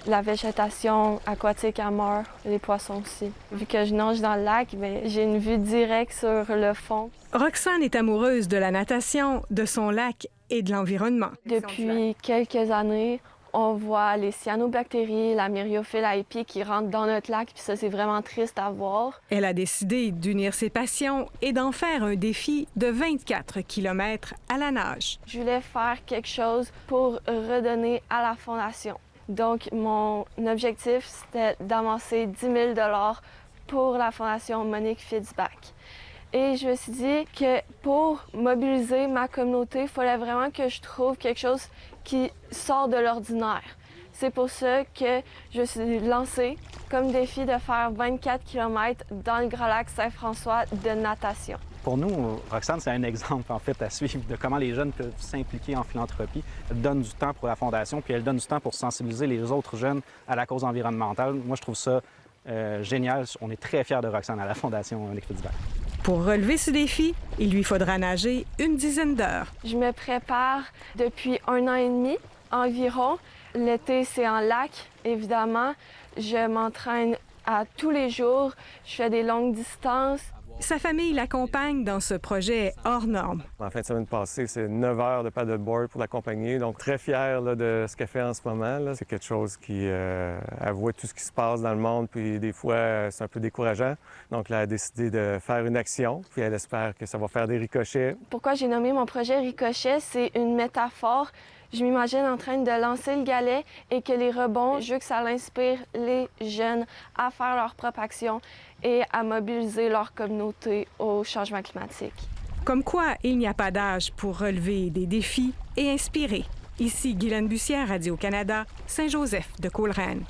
La végétation aquatique elle meurt, les poissons aussi. Vu que je nage dans le lac, bien, j'ai une vue directe sur le fond. Roxane est amoureuse de la natation, de son lac et de l'environnement. Depuis quelques années, on voit les cyanobactéries, la myriophylle AIP qui rentrent dans notre lac, puis ça, c'est vraiment triste à voir. Elle a décidé d'unir ses passions et d'en faire un défi de 24 km à la nage. Je voulais faire quelque chose pour redonner à la Fondation. Donc, mon objectif, c'était d'amasser 10 000 $ pour la Fondation Monique Fitzbach. Et je me suis dit que pour mobiliser ma communauté, il fallait vraiment que je trouve quelque chose qui sort de l'ordinaire. C'est pour ça que je suis lancée comme défi de faire 24 km dans le Grand Lac Saint-François de natation. Pour nous, Roxane, c'est un exemple en fait à suivre de comment les jeunes peuvent s'impliquer en philanthropie. Elle donne du temps pour la Fondation, puis elle donne du temps pour sensibiliser les autres jeunes à la cause environnementale. Moi, je trouve ça génial. On est très fiers de Roxane à la Fondation Monique Fitzbach. Pour relever ce défi, il lui faudra nager une dizaine d'heures. Je me prépare depuis 1 an et demi environ. L'été, c'est en lac, évidemment. Je m'entraîne à tous les jours. Je fais des longues distances. Sa famille l'accompagne dans ce projet hors norme. En fin de semaine passée, c'est 9 heures de paddleboard pour l'accompagner. Donc, très fier là, de ce qu'elle fait en ce moment. Là. C'est quelque chose qui elle voit tout ce qui se passe dans le monde, puis des fois, c'est un peu décourageant. Donc, là, elle a décidé de faire une action, puis elle espère que ça va faire des ricochets. Pourquoi j'ai nommé mon projet Ricochet? C'est une métaphore. Je m'imagine en train de lancer le galet et que les rebonds, je veux que ça inspire les jeunes à faire leur propre action et à mobiliser leur communauté au changement climatique. Comme quoi, il n'y a pas d'âge pour relever des défis et inspirer. Ici Guylaine Bussière, Radio-Canada, Saint-Joseph de Coleraine.